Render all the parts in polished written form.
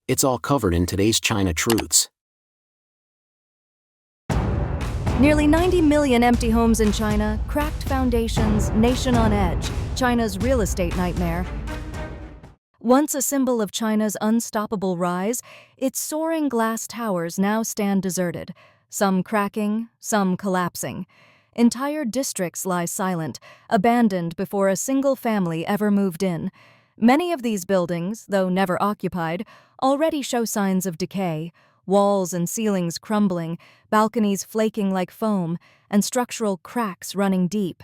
It's all covered in today's China Truths. Nearly 90 million empty homes in China, cracked foundations, nation on edge, China's real estate nightmare. Once a symbol of China's unstoppable rise, its soaring glass towers now stand deserted, some cracking, some collapsing. Entire districts lie silent, abandoned before a single family ever moved in. Many of these buildings, though never occupied, already show signs of decay, walls and ceilings crumbling, balconies flaking like foam, and structural cracks running deep.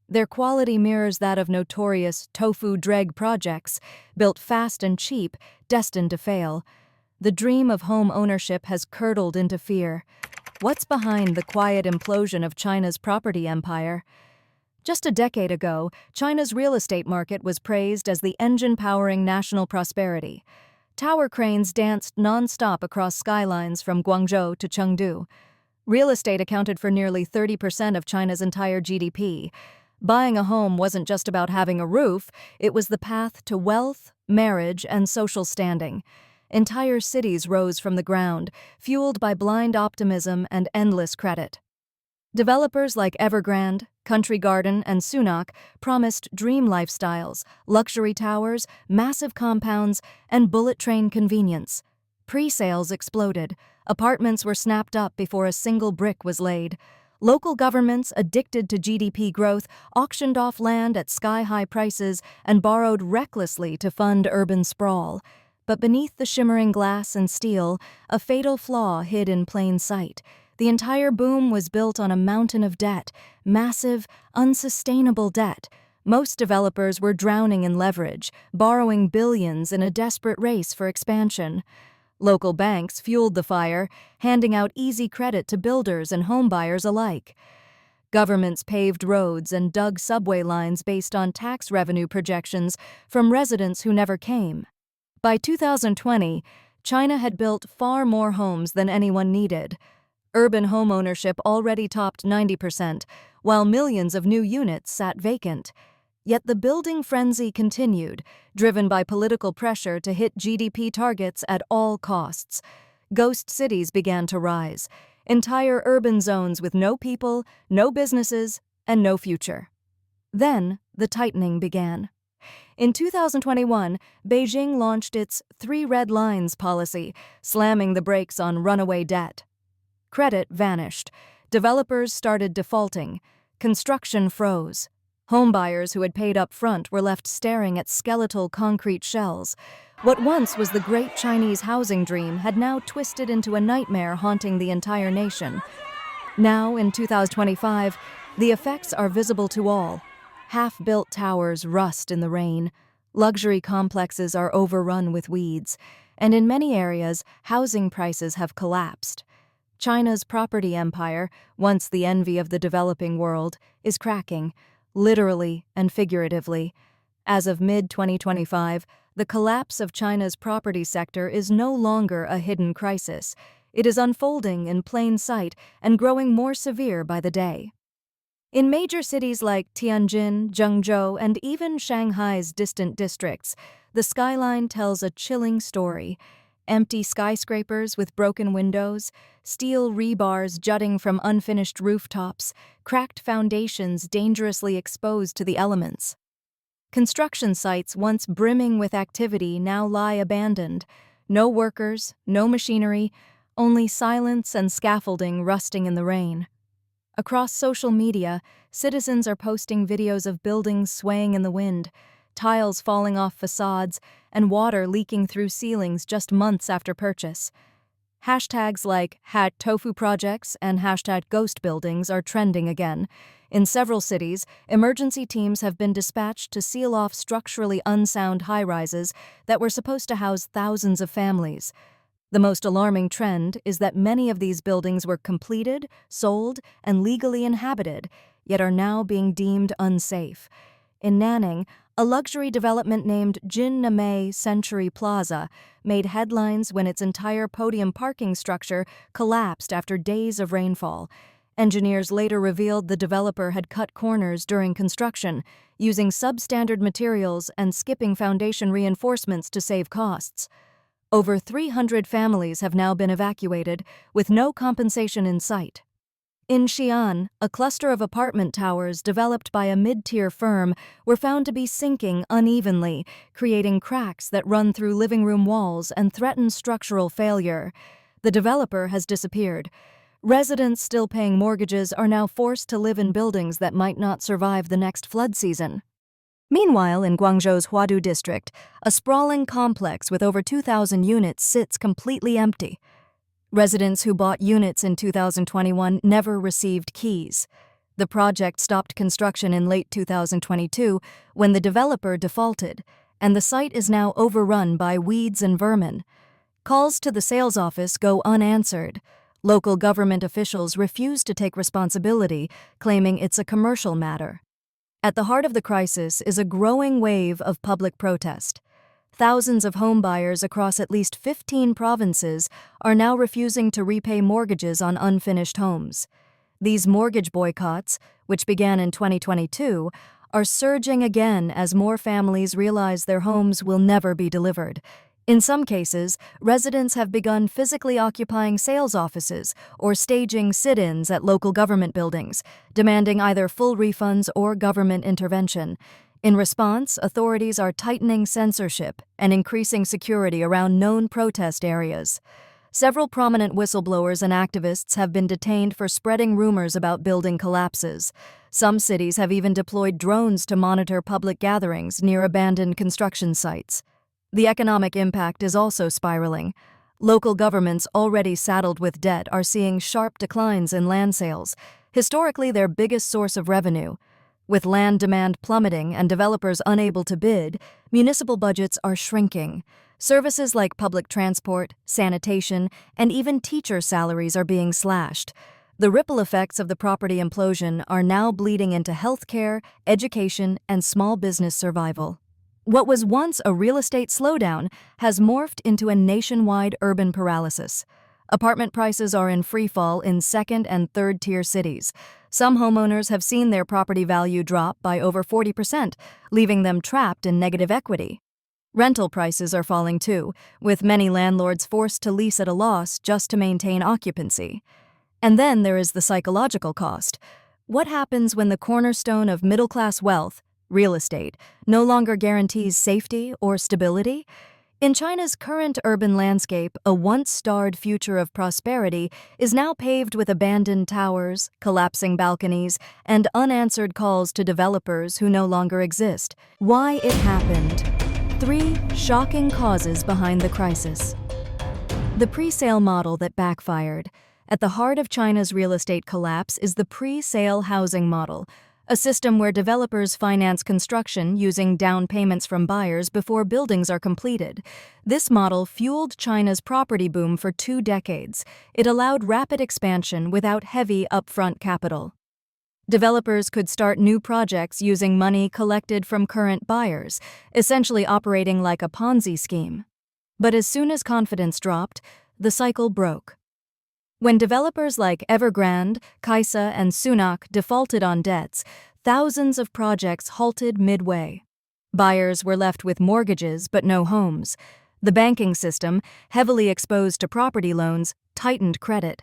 Their quality mirrors that of notorious Tofu-Dreg projects, built fast and cheap, destined to fail. The dream of home ownership has curdled into fear. What's behind the quiet implosion of China's property empire? Just a decade ago, China's real estate market was praised as the engine powering national prosperity. Tower cranes danced non-stop across skylines from Guangzhou to Chengdu. Real estate accounted for nearly 30% of China's entire GDP. Buying a home wasn't just about having a roof, it was the path to wealth, marriage, and social standing. Entire cities rose from the ground, fueled by blind optimism and endless credit. Developers like Evergrande, Country Garden, and Sunak promised dream lifestyles, luxury towers, massive compounds, and bullet train convenience. Pre-sales exploded. Apartments were snapped up before a single brick was laid. Local governments, addicted to GDP growth, auctioned off land at sky-high prices and borrowed recklessly to fund urban sprawl. But beneath the shimmering glass and steel, a fatal flaw hid in plain sight. The entire boom was built on a mountain of debt, massive, unsustainable debt. Most developers were drowning in leverage, borrowing billions in a desperate race for expansion. Local banks fueled the fire, handing out easy credit to builders and homebuyers alike. Governments paved roads and dug subway lines based on tax revenue projections from residents who never came. By 2020, China had built far more homes than anyone needed. Urban homeownership already topped 90%, while millions of new units sat vacant. Yet the building frenzy continued, driven by political pressure to hit GDP targets at all costs. Ghost cities began to rise, entire urban zones with no people, no businesses, and no future. Then, the tightening began. In 2021, Beijing launched its 3 red lines policy, slamming the brakes on runaway debt. Credit vanished. Developers started defaulting. Construction froze. Homebuyers who had paid up front were left staring at skeletal concrete shells. What once was the great Chinese housing dream had now twisted into a nightmare haunting the entire nation. Now, in 2025, the effects are visible to all. Half-built towers rust in the rain. Luxury complexes are overrun with weeds. And in many areas, housing prices have collapsed. China's property empire, once the envy of the developing world, is cracking, literally and figuratively. As of mid-2025, the collapse of China's property sector is no longer a hidden crisis. It is unfolding in plain sight and growing more severe by the day. In major cities like Tianjin, Zhengzhou, and even Shanghai's distant districts, the skyline tells a chilling story. Empty skyscrapers with broken windows, steel rebars jutting from unfinished rooftops, cracked foundations dangerously exposed to the elements. Construction sites once brimming with activity now lie abandoned. No workers, no machinery, only silence and scaffolding rusting in the rain. Across social media, citizens are posting videos of buildings swaying in the wind, tiles falling off facades, and water leaking through ceilings just months after purchase. Hashtags like #TofuProjects and #GhostBuildings are trending again. In several cities, emergency teams have been dispatched to seal off structurally unsound high-rises that were supposed to house thousands of families. The most alarming trend is that many of these buildings were completed, sold, and legally inhabited, yet are now being deemed unsafe. In Nanning, a luxury development named Jin Namei Century Plaza made headlines when its entire podium parking structure collapsed after days of rainfall. Engineers later revealed the developer had cut corners during construction, using substandard materials and skipping foundation reinforcements to save costs. Over 300 families have now been evacuated, with no compensation in sight. In Xi'an, a cluster of apartment towers developed by a mid-tier firm were found to be sinking unevenly, creating cracks that run through living room walls and threaten structural failure. The developer has disappeared. Residents still paying mortgages are now forced to live in buildings that might not survive the next flood season. Meanwhile, in Guangzhou's Huadu district, a sprawling complex with over 2,000 units sits completely empty. Residents who bought units in 2021 never received keys. The project stopped construction in late 2022 when the developer defaulted, and the site is now overrun by weeds and vermin. Calls to the sales office go unanswered. Local government officials refuse to take responsibility, claiming it's a commercial matter. At the heart of the crisis is a growing wave of public protest. Thousands of homebuyers across at least 15 provinces are now refusing to repay mortgages on unfinished homes. These mortgage boycotts, which began in 2022, are surging again as more families realize their homes will never be delivered. In some cases, residents have begun physically occupying sales offices or staging sit-ins at local government buildings, demanding either full refunds or government intervention. In response, authorities are tightening censorship and increasing security around known protest areas. Several prominent whistleblowers and activists have been detained for spreading rumors about building collapses. Some cities have even deployed drones to monitor public gatherings near abandoned construction sites. The economic impact is also spiraling. Local governments already saddled with debt are seeing sharp declines in land sales, historically their biggest source of revenue. With land demand plummeting and developers unable to bid, municipal budgets are shrinking. Services like public transport, sanitation, and even teacher salaries are being slashed. The ripple effects of the property implosion are now bleeding into healthcare, education, and small business survival. What was once a real estate slowdown has morphed into a nationwide urban paralysis. Apartment prices are in freefall in second- and third-tier cities. Some homeowners have seen their property value drop by over 40%, leaving them trapped in negative equity. Rental prices are falling too, with many landlords forced to lease at a loss just to maintain occupancy. And then there is the psychological cost. What happens when the cornerstone of middle-class wealth, real estate, no longer guarantees safety or stability? In China's current urban landscape, a once-starred future of prosperity is now paved with abandoned towers, collapsing balconies, and unanswered calls to developers who no longer exist. Why it happened. 3 shocking causes behind the crisis. The pre-sale model that backfired. At the heart of China's real estate collapse is the pre-sale housing model, a system where developers finance construction using down payments from buyers before buildings are completed. This model fueled China's property boom for 2 decades. It allowed rapid expansion without heavy upfront capital. Developers could start new projects using money collected from current buyers, essentially operating like a Ponzi scheme. But as soon as confidence dropped, the cycle broke. When developers like Evergrande, Kaisa, and Sunac defaulted on debts, thousands of projects halted midway. Buyers were left with mortgages but no homes. The banking system, heavily exposed to property loans, tightened credit.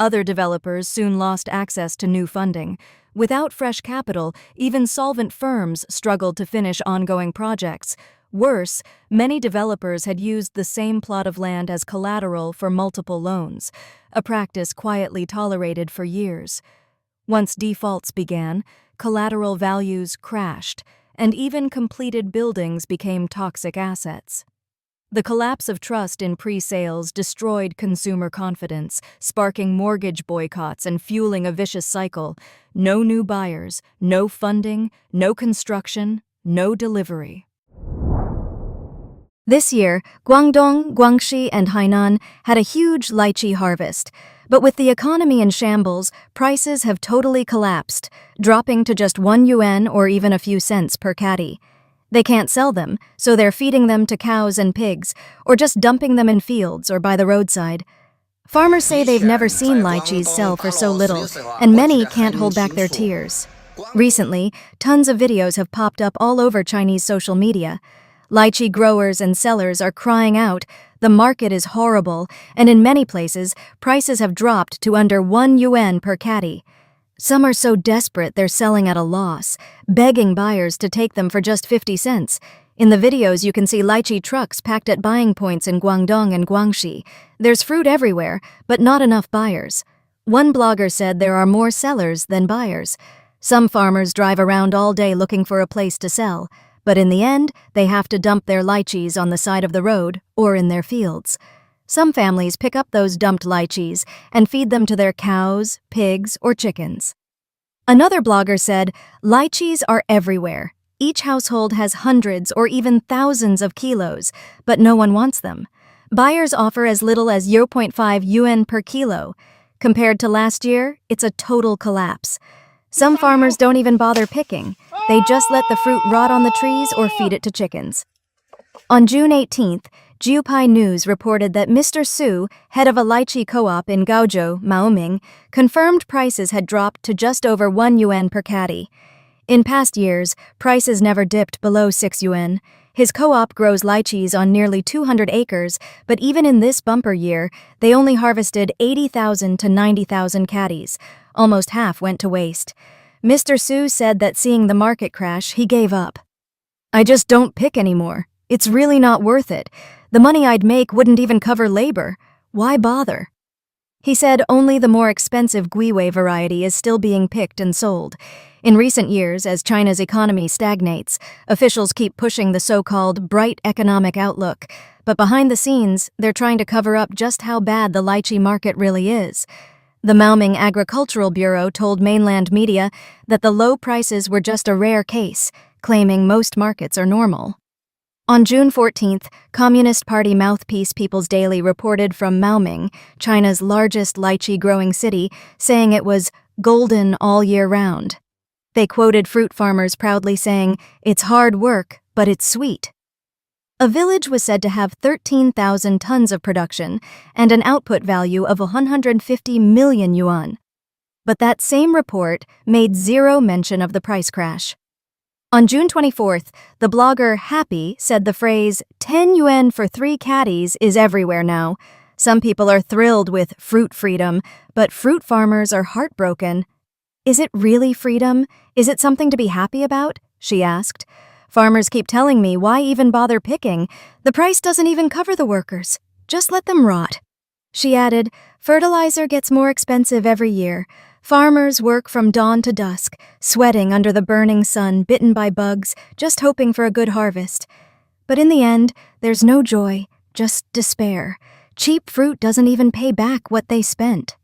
Other developers soon lost access to new funding. Without fresh capital, even solvent firms struggled to finish ongoing projects. Worse, many developers had used the same plot of land as collateral for multiple loans, a practice quietly tolerated for years. Once defaults began, collateral values crashed, and even completed buildings became toxic assets. The collapse of trust in pre-sales destroyed consumer confidence, sparking mortgage boycotts and fueling a vicious cycle. No new buyers, no funding, no construction, no delivery. This year, Guangdong, Guangxi, and Hainan had a huge lychee harvest. But with the economy in shambles, prices have totally collapsed, dropping to just 1 yuan or even a few cents per caddy. They can't sell them, so they're feeding them to cows and pigs, or just dumping them in fields or by the roadside. Farmers say they've never seen lychees sell for so little, and many can't hold back their tears. Recently, tons of videos have popped up all over Chinese social media. Lychee growers and sellers are crying out, The market is horrible, and in many places, prices have dropped to under 1 yuan per caddy. Some are so desperate they're selling at a loss, begging buyers to take them for just 50 cents. In the videos, you can see lychee trucks packed at buying points in Guangdong and Guangxi. There's fruit everywhere, but not enough buyers. One blogger said there are more sellers than buyers. Some farmers drive around all day looking for a place to sell, but in the end, they have to dump their lychees on the side of the road or in their fields. Some families pick up those dumped lychees and feed them to their cows, pigs, or chickens. Another blogger said, lychees are everywhere. Each household has hundreds or even thousands of kilos, but no one wants them. Buyers offer as little as 0.5 yuan per kilo. Compared to last year, it's a total collapse. Some farmers don't even bother picking. They just let the fruit rot on the trees or feed it to chickens. On June 18th, Jiupai News reported that Mr. Su, head of a lychee co-op in Gaozhou, Maoming, confirmed prices had dropped to just over 1 yuan per caddy. In past years, prices never dipped below 6 yuan. His co-op grows lychees on nearly 200 acres, but even in this bumper year, they only harvested 80,000 to 90,000 caddies. Almost half went to waste. Mr. Su said that seeing the market crash, he gave up. "I just don't pick anymore. It's really not worth it. The money I'd make wouldn't even cover labor. Why bother?" He said only the more expensive Guiwei variety is still being picked and sold. In recent years, as China's economy stagnates, officials keep pushing the so-called bright economic outlook. But behind the scenes, they're trying to cover up just how bad the lychee market really is. The Maoming Agricultural Bureau told mainland media that the low prices were just a rare case, claiming most markets are normal. On June 14th, Communist Party mouthpiece People's Daily reported from Maoming, China's largest lychee-growing city, saying it was golden all year round. They quoted fruit farmers proudly saying, "It's hard work, but it's sweet." A village was said to have 13,000 tons of production and an output value of 150 million yuan. But that same report made zero mention of the price crash. On June 24th, the blogger Happy said the phrase, 10 yuan for 3 caddies is everywhere now. Some people are thrilled with fruit freedom, but fruit farmers are heartbroken. "Is it really freedom? Is it something to be happy about?" she asked. "Farmers keep telling me why even bother picking? The price doesn't even cover the workers. Just let them rot." She added, "Fertilizer gets more expensive every year. Farmers work from dawn to dusk, sweating under the burning sun, bitten by bugs, just hoping for a good harvest. But in the end, there's no joy, just despair. Cheap fruit doesn't even pay back what they spent."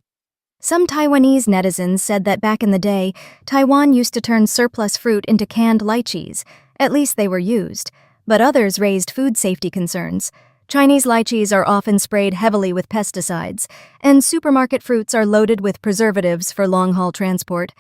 Some Taiwanese netizens said that back in the day, Taiwan used to turn surplus fruit into canned lychees. At least they were used. But others raised food safety concerns. Chinese lychees are often sprayed heavily with pesticides, and supermarket fruits are loaded with preservatives for long-haul transport.